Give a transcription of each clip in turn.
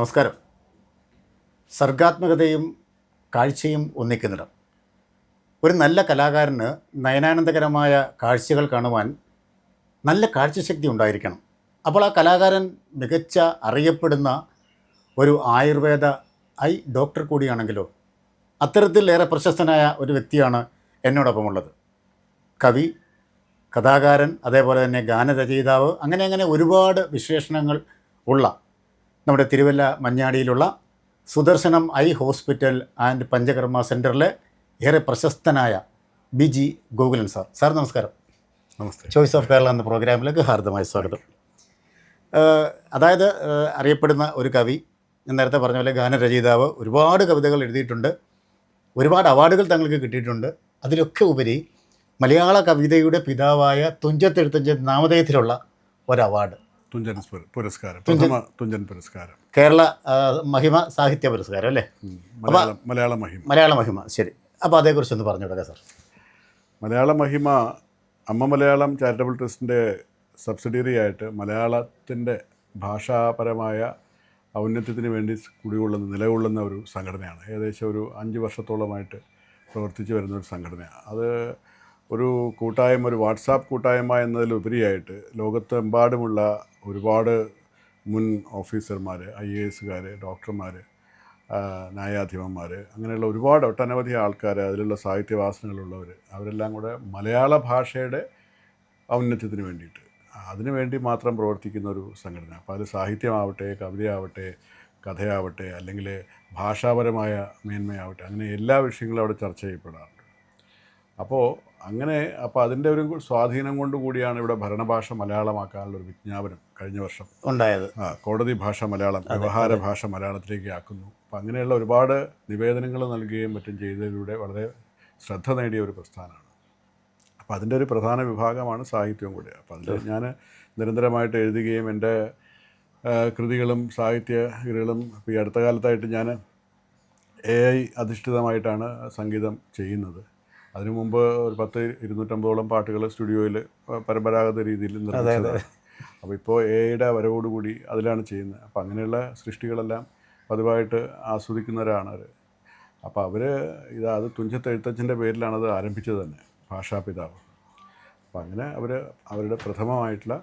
നമസ്കാരം. സർഗാത്മകതയും കാഴ്ചയും ഒന്നിക്കുന്നിടം. ഒരു നല്ല കലാകാരന് നയനാനന്ദകരമായ കാഴ്ചകൾ കാണുവാൻ നല്ല കാഴ്ചശക്തി ഉണ്ടായിരിക്കണം. അപ്പോൾ ആ കലാകാരൻ മികച്ച അറിയപ്പെടുന്ന ഒരു ആയുർവേദ ഐ ഡോക്ടർ കൂടിയാണെങ്കിലോ അത്തരത്തിൽ ഏറെ പ്രശസ്തനായ ഒരു വ്യക്തിയാണ് എന്നോടൊപ്പമുള്ളത്. കവി, കഥാകാരൻ, അതേപോലെ തന്നെ ഗാനരചയിതാവ്, അങ്ങനെ ഒരുപാട് വിശേഷണങ്ങൾ ഉള്ള നമ്മുടെ തിരുവല്ല മഞ്ഞാടിയിലുള്ള Sudarshanam eye hospital and Panchakarma സെൻറ്ററിലെ ഏറെ പ്രശസ്തനായ ബി.ജി. ഗോകുലൻ സാർ. സാർ നമസ്കാരം. നമസ്തേ. ചോയ്സ് ഓഫ് കേരള എന്ന പ്രോഗ്രാമിലേക്ക് ഹാർദമായ സ്വാഗതം. അതായത് അറിയപ്പെടുന്ന ഒരു കവി, ഞാൻ നേരത്തെ പറഞ്ഞ പോലെ ഗാനരചയിതാവ്, ഒരുപാട് കവിതകൾ എഴുതിയിട്ടുണ്ട്, ഒരുപാട് അവാർഡുകൾ തങ്ങൾക്ക് കിട്ടിയിട്ടുണ്ട്. അതിലൊക്കെ ഉപരി മലയാള കവിതയുടെ പിതാവായ തുഞ്ചത്തെഴുത്തച്ഛൻ നാമധേയത്തിലുള്ള ഒരു അവാർഡ്, തുഞ്ചൻ പുരസ്കാരം, തുഞ്ചൻ പുരസ്കാരം, കേരള മഹിമ സാഹിത്യ പുരസ്കാരം അല്ലേ? മലയാള മഹിമ. ശരി. അപ്പോൾ അതേക്കുറിച്ചൊന്ന് പറഞ്ഞു കൊടുക്കാം സാർ. മലയാള മഹിമ അമ്മ മലയാളം ചാരിറ്റബിൾ ട്രസ്റ്റിൻ്റെ സബ്സിഡിയറി ആയിട്ട് മലയാളത്തിൻ്റെ ഭാഷാപരമായ ഔന്നത്യത്തിന് വേണ്ടി നിലകൊള്ളുന്ന ഒരു സംഘടനയാണ്. ഏകദേശം ഒരു 5 വർഷത്തോളമായിട്ട് പ്രവർത്തിച്ചു വരുന്ന ഒരു സംഘടനയാണ്. അത് ഒരു കൂട്ടായ്മ, ഒരു വാട്സാപ്പ് കൂട്ടായ്മ എന്നതിലുപരിയായിട്ട് ലോകത്തെമ്പാടുമുള്ള ഒരുപാട് മുൻ ഓഫീസർമാർ, IAS-കാർ, ഡോക്ടർമാർ, ന്യായാധിപന്മാർ, അങ്ങനെയുള്ള ഒരുപാട് ഒട്ടനവധി ആൾക്കാർ, അതിലുള്ള സാഹിത്യവാസനകളുള്ളവർ, അവരെല്ലാം കൂടെ മലയാള ഭാഷയുടെ ഔന്നത്യത്തിന് വേണ്ടിയിട്ട്, അതിനു വേണ്ടി മാത്രം പ്രവർത്തിക്കുന്ന ഒരു സംഘടന. അപ്പോൾ അത് സാഹിത്യമാവട്ടെ, കവിതയാവട്ടെ, കഥയാവട്ടെ, അല്ലെങ്കിൽ ഭാഷാപരമായ മേന്മയാവട്ടെ, അങ്ങനെ എല്ലാ വിഷയങ്ങളും അവിടെ ചർച്ച ചെയ്യപ്പെടാറുണ്ട്. അപ്പോൾ അതിൻ്റെ ഒരു സ്വാധീനം കൊണ്ട് കൂടിയാണ് ഇവിടെ ഭരണഭാഷ മലയാളമാക്കാനുള്ളൊരു വിജ്ഞാപനം കഴിഞ്ഞ വർഷം ഉണ്ടായത്. കോടതി ഭാഷ മലയാളം, വ്യവഹാര ഭാഷ മലയാളത്തിലേക്ക് ആക്കുന്നു. അപ്പം അങ്ങനെയുള്ള ഒരുപാട് നിവേദനങ്ങൾ നൽകുകയും മറ്റും ചെയ്തതിലൂടെ വളരെ ശ്രദ്ധ നേടിയ ഒരു പ്രസ്ഥാനമാണ്. അപ്പോൾ അതിൻ്റെ ഒരു പ്രധാന വിഭാഗമാണ് സാഹിത്യവും കൂടി. അപ്പോൾ അതിൽ ഞാൻ നിരന്തരമായിട്ട് എഴുതുകയും എൻ്റെ കൃതികളും സാഹിത്യകൃതികളും ഇപ്പോൾ ഈ അടുത്ത കാലത്തായിട്ട് ഞാൻ AI അധിഷ്ഠിതമായിട്ടാണ് സംഗീതം ചെയ്യുന്നത്. അതിനു മുമ്പ് ഒരു 250 പാട്ടുകൾ സ്റ്റുഡിയോയിൽ പരമ്പരാഗത രീതിയിൽ നിർമ്മിച്ചതാണ്. അപ്പോൾ ഇപ്പോൾ AI-യുടെ വരവോടുകൂടി അതിലാണ് ചെയ്യുന്നത്. അപ്പോൾ അങ്ങനെയുള്ള സൃഷ്ടികളെല്ലാം പതിവായിട്ട് ആസ്വദിക്കുന്നവരാണ് അവർ. അപ്പോൾ അത് തുഞ്ചത്തെഴുത്തച്ഛൻ്റെ പേരിലാണത് ആരംഭിച്ചത് തന്നെ, ഭാഷാപിതാവ്. അപ്പോൾ അങ്ങനെ അവരുടെ പ്രഥമമായിട്ടുള്ള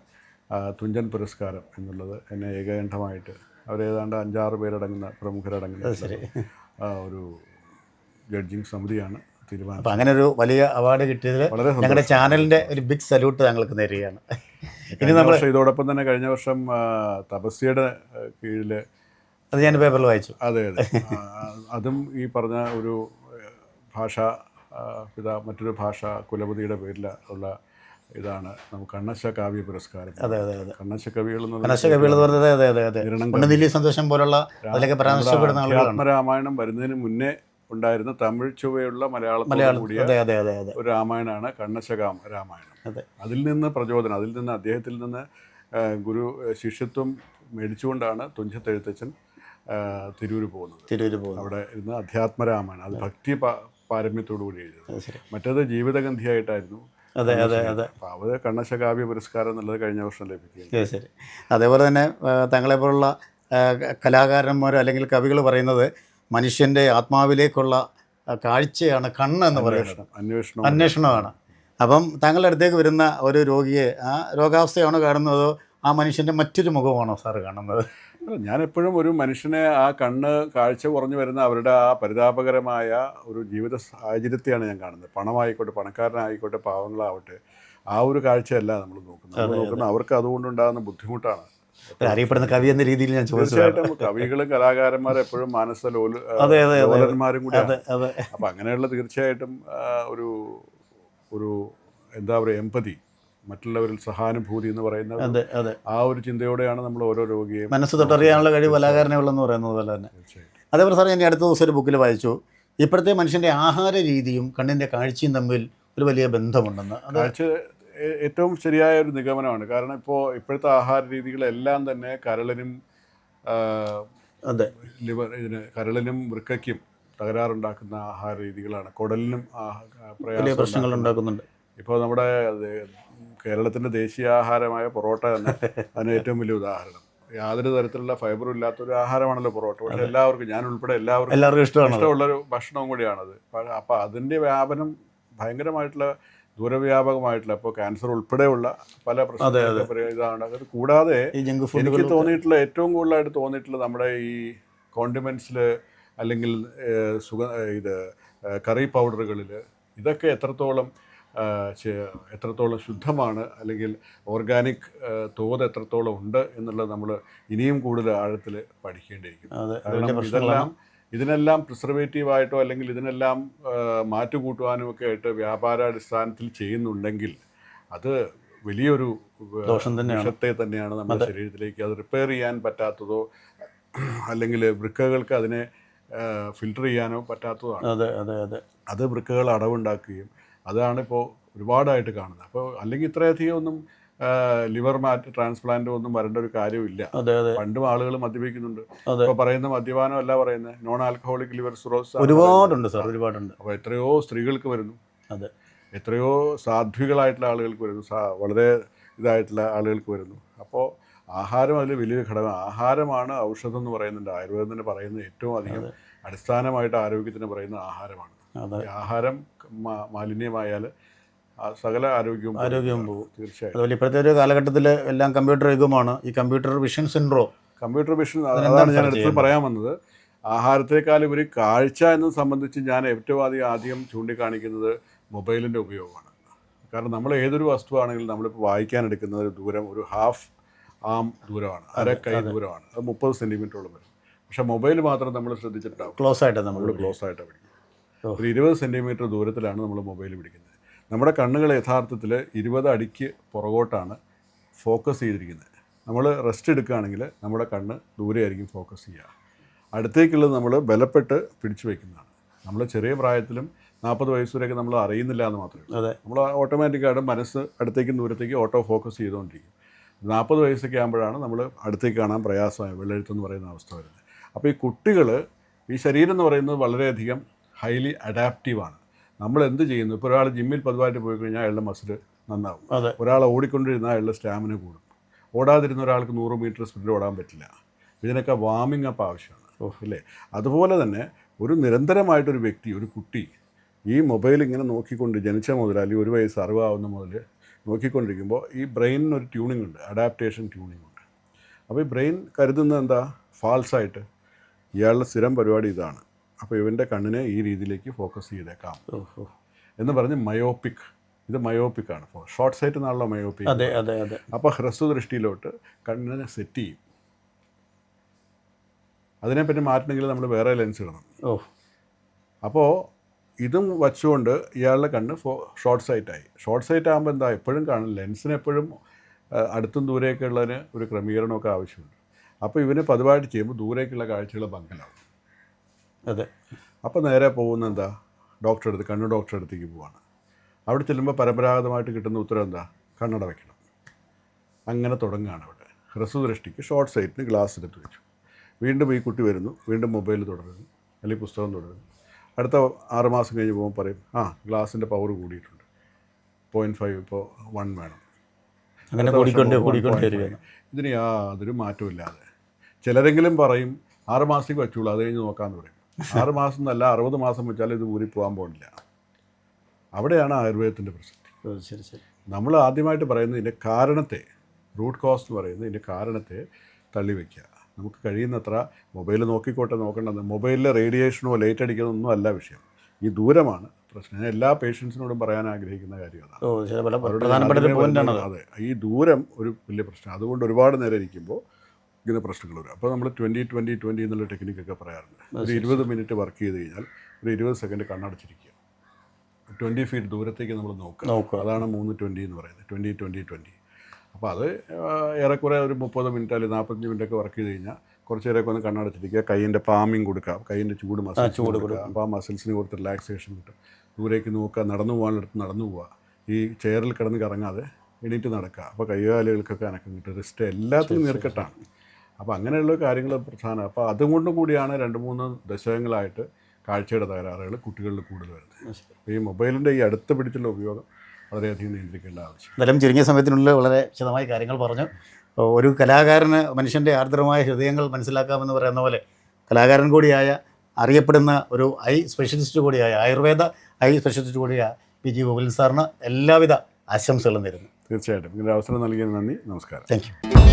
തുഞ്ചൻ പുരസ്കാരം എന്നുള്ളത് എന്നെ ഏകകണ്ഠമായിട്ട് അവരേതാണ്ട് 5-6 പേരടങ്ങുന്ന പ്രമുഖരടങ്ങുന്ന ഒരു ജഡ്ജിങ് സമിതിയാണ് തീരുമാനം. അപ്പോൾ അങ്ങനെ ഒരു വലിയ അവാർഡ് കിട്ടിയതിൽ ഞങ്ങളുടെ ചാനലിൻ്റെ ഒരു ബിഗ് സല്യൂട്ട് താങ്കൾക്ക് നേരുകയാണ്. ഇനി നമ്മൾ ഇതോടൊപ്പം തന്നെ കഴിഞ്ഞ വർഷം തപസ്യയുടെ കീഴിൽ, അത് ഞാൻ പേപ്പറിൽ വായിച്ചു. അതെ, അതും ഈ പറഞ്ഞ ഒരു മറ്റൊരു ഭാഷാ കുലപതിയുടെ പേരിൽ ഉള്ള ഇതാണ് നമുക്ക് കണ്ണശ കാവ്യ പുരസ്കാരം. കണ്ണശ കവികൾ സന്തോഷം പോലുള്ള ആത്മരാമായണം വരുന്നതിന് മുന്നേ ഉണ്ടായിരുന്ന തമിഴ് ചുവയുള്ള മലയാളത്തിൽ കൂടിയ ഒരു രാമായണമാണ് കണ്ണശ രാമായണം. അതിൽ നിന്ന് പ്രചോദനം, അതിൽ നിന്ന് അദ്ദേഹത്തിൽ നിന്ന് ഗുരു ശിഷ്യത്വം മേടിച്ചുകൊണ്ടാണ് തുഞ്ചത്തെഴുത്തച്ഛൻ തിരൂർ പോകുന്നത്. അവിടെ ഇരുന്ന് അധ്യാത്മരാമായണം, അത് ഭക്തി പാരമ്യത്തോടു കൂടി എഴുതുന്നത്. മറ്റേത് ജീവിതഗന്ധിയായിട്ടായിരുന്നു. അപ്പോൾ കണ്ണശ കാവ്യ പുരസ്കാരം എന്നുള്ളത് കഴിഞ്ഞ വർഷം ലഭിക്കുക. ശരി. അതേപോലെ തന്നെ തങ്ങളെപ്പോലുള്ള കലാകാരന്മാർ അല്ലെങ്കിൽ കവികൾ പറയുന്നത് മനുഷ്യൻ്റെ ആത്മാവിലേക്കുള്ള കാഴ്ചയാണ് കണ്ണ് എന്ന് പറയുന്നത്, അന്വേഷണമാണ്. അപ്പം താങ്കളുടെ അടുത്തേക്ക് വരുന്ന ഒരു രോഗിയെ ആ രോഗാവസ്ഥയാണോ കാണുന്നതോ ആ മനുഷ്യൻ്റെ മറ്റൊരു മുഖമാണോ സാറ് കാണുന്നത്? ഞാനെപ്പോഴും ഒരു മനുഷ്യനെ ആ കാഴ്ച കുറഞ്ഞു വരുന്ന അവരുടെ ആ പരിതാപകരമായ ഒരു ജീവിത സാഹചര്യത്തെയാണ് ഞാൻ കാണുന്നത്. പണമായിക്കോട്ടെ, പണക്കാരനായിക്കോട്ടെ, പാവങ്ങളാവട്ടെ, ആ ഒരു കാഴ്ചയല്ല നമ്മൾ നോക്കുന്നത്. അവർക്ക് അതുകൊണ്ടുണ്ടാകുന്ന ബുദ്ധിമുട്ടാണ്. അറിയപ്പെടുന്ന കവി എന്ന രീതിയിൽ ഞാൻ തീർച്ചയായിട്ടും കവികളും കലാകാരന്മാരും എപ്പോഴും മാനസലോലന്മാരും കൂടിയാണ്. അപ്പം അങ്ങനെയുള്ള തീർച്ചയായിട്ടും ഒരു എന്താ പറയുക, എമ്പതി, മറ്റുള്ളവരിൽ സഹാനുഭൂതി എന്ന് പറയുന്ന ആ ഒരു ചിന്തയോടെയാണ് നമ്മൾ ഓരോ രോഗിയെയും മനസ്സ് തൊട്ടറിയാനുള്ള കഴിവ് കലാകാരനുള്ളെന്ന് പറയുന്നത് പോലെ തന്നെ. അതേപോലെ സാർ, ഞാൻ അടുത്ത ദിവസം ഒരു ബുക്കിൽ വായിച്ചു, ഇപ്പോഴത്തെ മനുഷ്യൻ്റെ ആഹാര രീതിയും കണ്ണിൻ്റെ കാഴ്ചയും തമ്മിൽ ഒരു വലിയ ബന്ധമുണ്ടെന്ന്. കാഴ്ച ഏറ്റവും ശരിയായ ഒരു നിഗമനമാണ്. കാരണം ഇപ്പോഴത്തെ ആഹാര രീതികളെല്ലാം തന്നെ കരളിനും വൃക്കയ്ക്കും തകരാറുണ്ടാക്കുന്ന ആഹാര രീതികളാണ്. കുടലിനും പ്രശ്നങ്ങൾ ഉണ്ടാക്കുന്നുണ്ട്. ഇപ്പോൾ നമ്മുടെ കേരളത്തിൻ്റെ ദേശീയ ആഹാരമായ പൊറോട്ട തന്നെ അതിന് ഏറ്റവും വലിയ ഉദാഹരണം. യാതൊരു തരത്തിലുള്ള ഫൈബറും ഇല്ലാത്തൊരു ആഹാരമാണല്ലോ പൊറോട്ട. പക്ഷേ എല്ലാവർക്കും, ഞാൻ ഉൾപ്പെടെ എല്ലാവർക്കും ഇഷ്ടമാണ് ഇഷ്ടമുള്ളൊരു ഭക്ഷണവും കൂടിയാണത്. അപ്പോൾ അതിൻ്റെ വ്യാപനം ഭയങ്കരമായിട്ടുള്ള ദൂരവ്യാപകമായിട്ടുള്ള, ഇപ്പോൾ ക്യാൻസർ ഉൾപ്പെടെയുള്ള പല പ്രശ്നങ്ങളും ഇതാണ്. അത് കൂടാതെ ഈ ജങ്ക് എനിക്ക് തോന്നിയിട്ടുള്ള ഏറ്റവും കൂടുതലായിട്ട് തോന്നിയിട്ടുള്ള നമ്മുടെ ഈ കോണ്ടിമെൻറ്റ്സിൽ അല്ലെങ്കിൽ ഇത് കറി പൗഡറുകളിൽ ഇതൊക്കെ എത്രത്തോളം ശുദ്ധമാണ് അല്ലെങ്കിൽ ഓർഗാനിക് തോത് എത്രത്തോളം ഉണ്ട് എന്നുള്ളത് നമ്മൾ ഇനിയും കൂടുതൽ ആഴത്തിൽ പഠിക്കേണ്ടിയിരിക്കും. കാരണം ഇതിനെല്ലാം പ്രിസർവേറ്റീവായിട്ടോ അല്ലെങ്കിൽ ഇതിനെല്ലാം മാറ്റുകൂട്ടുവാനും ഒക്കെ ആയിട്ട് വ്യാപാരാടിസ്ഥാനത്തിൽ ചെയ്യുന്നുണ്ടെങ്കിൽ അത് വലിയൊരു വിഷത്തെ തന്നെയാണ് നമ്മുടെ ശരീരത്തിലേക്ക്. അത് റിപ്പയർ ചെയ്യാൻ പറ്റാത്തതോ അല്ലെങ്കിൽ വൃക്കകൾക്ക് അതിനെ ഫിൽട്ടർ ചെയ്യാനോ പറ്റാത്തതാണ്. അത് വൃക്കകൾ അടവുണ്ടാക്കുകയും അതാണിപ്പോൾ ഒരുപാടായിട്ട് കാണുന്നത്. അപ്പോൾ അല്ലെങ്കിൽ ഇത്രയധികം ഒന്നും ലിവർ ട്രാൻസ്പ്ലാന്റ് ഒന്നും വരേണ്ട ഒരു കാര്യമില്ല. പണ്ടും ആളുകൾ മദ്യപിക്കുന്നുണ്ട്. ഇപ്പോൾ പറയുന്ന മദ്യപാനം അല്ല പറയുന്നത്, നോൺ ആൽക്കഹോളിക് ലിവർ സിറോസിസ് ഒരുപാടുണ്ട് സാർ, ഒരുപാടുണ്ട്. അപ്പോൾ എത്രയോ സ്ത്രീകൾക്ക് വരുന്നു, എത്രയോ സാധ്വികളായിട്ടുള്ള ആളുകൾക്ക് വരുന്നു, വളരെ ഇതായിട്ടുള്ള ആളുകൾക്ക് വരുന്നു. അപ്പോൾ ആഹാരം അതിൽ വലിയൊരു ഘടകം. ആഹാരമാണ് ഔഷധം എന്ന് പറയുന്നുണ്ട്. ആയുർവേദത്തിന് പറയുന്നത് ഏറ്റവും അധികം അടിസ്ഥാനമായിട്ട് ആരോഗ്യത്തിന് പറയുന്ന ആഹാരമാണ്. ആഹാരം മാലിന്യമായാൽ സകല ആരോഗ്യവും പോകും തീർച്ചയായും. അതുപോലെ ഇപ്പോഴത്തെ ഒരു കാലഘട്ടത്തിൽ എല്ലാം കമ്പ്യൂട്ടർ യുഗമാണ്. ഈ കമ്പ്യൂട്ടർ വിഷൻ സിൻഡ്രോം, അതാണ് ഞാൻ അടുത്ത് പറയാൻ വന്നത്. ആഹാരത്തെക്കാൾ ഒരു കാഴ്ച എന്നത് സംബന്ധിച്ച് ഞാൻ ഏറ്റവും ആദ്യം ചൂണ്ടിക്കാണിക്കുന്നത് മൊബൈലിൻ്റെ ഉപയോഗമാണ്. കാരണം നമ്മൾ ഏതൊരു വസ്തുവാണെങ്കിലും നമ്മളിപ്പോൾ വായിക്കാൻ എടുക്കുന്ന ഒരു ദൂരം ഒരു ഹാഫ് ആം ദൂരമാണ്, അരക്കൈ ദൂരമാണ്. അത് 30 സെൻറ്റിമീറ്ററോളം വരും. പക്ഷേ മൊബൈൽ മാത്രം നമ്മൾ ശ്രദ്ധിച്ചിട്ടുണ്ടാവും ക്ലോസ് ആയിട്ട് പിടിക്കും. ഒരു 20 സെൻറ്റിമീറ്റർ ദൂരത്തിലാണ് നമ്മൾ മൊബൈൽ പിടിക്കുന്നത്. നമ്മുടെ കണ്ണുകൾ യഥാർത്ഥത്തിൽ 20 അടിക്ക് പുറകോട്ടാണ് ഫോക്കസ് ചെയ്തിരിക്കുന്നത്. നമ്മൾ റെസ്റ്റ് എടുക്കുകയാണെങ്കിൽ നമ്മുടെ കണ്ണ് ദൂരെയായിരിക്കും ഫോക്കസ് ചെയ്യുക. അടുത്തേക്കുള്ളത് നമ്മൾ ബലപ്പെട്ട് പിടിച്ചു വയ്ക്കുന്നതാണ്. നമ്മൾ ചെറിയ പ്രായത്തിലും 40 വയസ്സ് വരെയൊക്കെ നമ്മൾ അറിയുന്നില്ല എന്ന് മാത്രമേ ഉള്ളൂ. നമ്മൾ ഓട്ടോമാറ്റിക്കായിട്ട് മനസ്സ് അടുത്തേക്കും ദൂരത്തേക്ക് ഓട്ടോ ഫോക്കസ് ചെയ്തുകൊണ്ടിരിക്കും. 40 വയസ്സൊക്കെ ആകുമ്പോഴാണ് നമ്മൾ അടുത്തേക്ക് കാണാൻ പ്രയാസമായി വെള്ളെഴുത്തെന്ന് പറയുന്ന അവസ്ഥ വരുന്നത്. അപ്പോൾ ഈ കുട്ടികൾ, ഈ ശരീരം എന്ന് പറയുന്നത് വളരെയധികം ഹൈലി അഡാപ്റ്റീവാണ്. നമ്മൾ എന്ത് ചെയ്യുന്നു, ഇപ്പോൾ ഒരാൾ ജിമ്മിൽ പതിവായിട്ട് പോയി കഴിഞ്ഞാൽ അയാളുടെ മസിൽ നന്നാവും. ഒരാൾ ഓടിക്കൊണ്ടിരുന്നാൽ അയാളുടെ സ്റ്റാമിന കൂടും. ഓടാതിരുന്ന ഒരാൾക്ക് 100 മീറ്റർ സ്പീഡിൽ ഓടാൻ പറ്റില്ല. ഇതിനൊക്കെ വാമിംഗ് അപ്പ് ആവശ്യമാണ്, അല്ലേ? അതുപോലെ തന്നെ ഒരു നിരന്തരമായിട്ടൊരു വ്യക്തി, ഒരു കുട്ടി ഈ മൊബൈൽ ഇങ്ങനെ നോക്കിക്കൊണ്ട് ജനിച്ച മുതൽ അല്ലെങ്കിൽ 1 വയസ്സ് 60 ആവുന്ന മുതൽ നോക്കിക്കൊണ്ടിരിക്കുമ്പോൾ ഈ ബ്രെയിനിനൊരു ട്യൂണിംഗ് ഉണ്ട്, അഡാപ്റ്റേഷൻ ട്യൂണിംഗ് ഉണ്ട്. അപ്പോൾ ഈ ബ്രെയിൻ കരുതുന്നത് എന്താ, ഫാൾസായിട്ട് ഇയാളുടെ സ്ഥിരം പരിപാടി ഇതാണ്. അപ്പോൾ ഇവൻ്റെ കണ്ണിനെ ഈ രീതിയിലേക്ക് ഫോക്കസ് ചെയ്തേക്കാം എന്ന് പറഞ്ഞ് മയോപ്പിക്, ഇത് മയോപ്പിക്കാണ്. അപ്പോൾ ഷോർട്ട് സൈറ്റ് എന്നാണല്ലോ മയോപ്പിക്. അപ്പോൾ ഹ്രസ്വദൃഷ്ടിയിലോട്ട് കണ്ണിനെ സെറ്റ് ചെയ്യും. അതിനെപ്പറ്റി മാറ്റണമെങ്കിൽ നമ്മൾ വേറെ ലെൻസ് ഇടണം. അപ്പോൾ ഇതും വച്ചുകൊണ്ട് ഇയാളുടെ കണ്ണ് ഷോർട്ട് സൈറ്റായി. ഷോർട്ട് സൈറ്റ് ആകുമ്പോൾ എന്താ, എപ്പോഴും കാണും, ലെൻസിന് എപ്പോഴും അടുത്തും ദൂരെയൊക്കെ ഉള്ളതിന് ഒരു ക്രമീകരണമൊക്കെ ആവശ്യമുണ്ട്. അപ്പോൾ ഇവന് പതിവായിട്ട് ചെയ്യുമ്പോൾ ദൂരേക്കുള്ള കാഴ്ചകൾ ഭംഗിലാവും. അപ്പോൾ നേരെ പോകുന്ന എന്താ, കണ്ണ് ഡോക്ടറെ അടുത്തേക്ക് പോവാണ്. അവിടെ ചെല്ലുമ്പോൾ പരമ്പരാഗതമായിട്ട് കിട്ടുന്ന ഉത്തരം എന്താ, കണ്ണട വയ്ക്കണം. അങ്ങനെ തുടങ്ങുകയാണ് അവിടെ. ഹ്രസ്വദൃഷ്ടിക്ക് ഷോർട്ട് സൈറ്റിന് ഗ്ലാസ് എടുത്ത് വെച്ചു. വീണ്ടും ഈ കുട്ടി വരുന്നു, വീണ്ടും മൊബൈൽ തുടരുന്നു അല്ലെങ്കിൽ പുസ്തകം തുടരുന്നു. അടുത്ത 6 മാസം കഴിഞ്ഞ് പോകുമ്പോൾ പറയും, ഗ്ലാസിൻ്റെ പവർ കൂടിയിട്ടുണ്ട്, 0.5 ഇപ്പോൾ 1 വേണം. ഇതിന് യാതൊരു മാറ്റമില്ലാതെ ചിലരെങ്കിലും പറയും 6 മാസത്തേക്ക് വെച്ചുള്ളൂ, അത് കഴിഞ്ഞ് നോക്കാമെന്ന് പറയും. 6 മാസം എന്നല്ല, 60 മാസം വെച്ചാൽ ഇത് ഊരി പോകാൻ പോകില്ല. അവിടെയാണ് ആയുർവേദത്തിൻ്റെ പ്രസക്തി. നമ്മൾ ആദ്യമായിട്ട് പറയുന്നത് ഇതിൻ്റെ കാരണത്തെ, റൂട്ട് കോസ് എന്ന് പറയുന്നത് ഇതിൻ്റെ കാരണത്തെ തള്ളിവെക്കുക. നമുക്ക് കഴിയുന്നത്ര മൊബൈൽ നോക്കേണ്ടത്. മൊബൈലിലെ റേഡിയേഷനോ ലൈറ്റ് അടിക്കുന്നതൊന്നും അല്ല വിഷയം, ഈ ദൂരമാണ് പ്രശ്നം. ഞാൻ എല്ലാ പേഷ്യൻസിനോടും പറയാൻ ആഗ്രഹിക്കുന്ന കാര്യം അതാണ്. അതെ, ഈ ദൂരം ഒരു വലിയ പ്രശ്നം. അതുകൊണ്ട് ഒരുപാട് നേരം ഇരിക്കുമ്പോൾ ഇങ്ങനെ പ്രശ്നങ്ങൾ വരും. അപ്പോൾ നമ്മൾ 20-20-20 എന്നുള്ള ടെക്നിക്കൊക്കെ പറയാറുണ്ട്. ഒരു 20 മിനിറ്റ് വർക്ക് ചെയ്ത് കഴിഞ്ഞാൽ ഒരു 20 സെക്കൻഡ് കണ്ണടച്ചിരിക്കുക, 20 ഫീറ്റ് ദൂരത്തേക്ക് നമ്മൾ നോക്കുക. അതാണ് 3-20 എന്ന് പറയുന്നത്, 20-20-20. അപ്പോൾ അത് ഏറെക്കുറെ ഒരു 30 മിനിറ്റ് അല്ലെങ്കിൽ 45 മിനിറ്റൊക്കെ വർക്ക് ചെയ്ത് കഴിഞ്ഞാൽ കുറച്ച് നേരമൊക്കെ ഒന്ന് കണ്ണടച്ചിരിക്കുക. കൈയിൻ്റെ പാമിങ് കൊടുക്കുക, കൈയിൻ്റെ ചൂട് കൊടുക്കുക. അപ്പോൾ ആ മസിൽസിന് കുറച്ച് റിലാക്സേഷൻ കിട്ടും. ദൂരേക്ക് നോക്കുക, നടന്നു പോകാനുള്ളടത്ത് നടന്നു പോവുക, ഈ ചെയറിൽ കിടന്ന് കറങ്ങാതെ എണീറ്റ് നടക്കുക. അപ്പോൾ കൈകാലുകൾക്കൊക്കെ അനക്കം കിട്ടും, റിസ്റ്റ് എല്ലാത്തിനും നീർക്കെട്ടാണ്. അപ്പോൾ അങ്ങനെയുള്ള കാര്യങ്ങൾ പ്രധാനം. അപ്പോൾ അതുകൊണ്ടും കൂടിയാണ് 2-3 ദശകങ്ങളായിട്ട് കാഴ്ചയുടെ തകരാറുകൾ കുട്ടികളിൽ കൂടുതൽ വരുന്നത്. അപ്പോൾ ഈ മൊബൈലിൻ്റെ ഈ അടുത്ത് പിടിച്ചുള്ള ഉപയോഗം വളരെയധികം നിയന്ത്രിക്കേണ്ട ആവശ്യം. എന്തായാലും ചുരുങ്ങിയ സമയത്തിനുള്ളിൽ വളരെ വിശദമായ കാര്യങ്ങൾ പറഞ്ഞു. ഒരു കലാകാരന് മനുഷ്യൻ്റെ ആർദ്രമായ ഹൃദയങ്ങൾ മനസ്സിലാക്കാമെന്ന് പറയുന്ന പോലെ കലാകാരൻ കൂടിയായ, അറിയപ്പെടുന്ന ഒരു ഐ സ്പെഷ്യലിസ്റ്റ് കൂടിയായ, ആയുർവേദ ഐ സ്പെഷ്യലിസ്റ്റ് കൂടിയായ പി ജി ഗോകുലൻ സാറിന് എല്ലാവിധ ആശംസകളും നേരുന്നു. തീർച്ചയായിട്ടും ഇങ്ങനെ അവസരം നൽകിയതിന് നന്ദി. നമസ്കാരം. Thank you.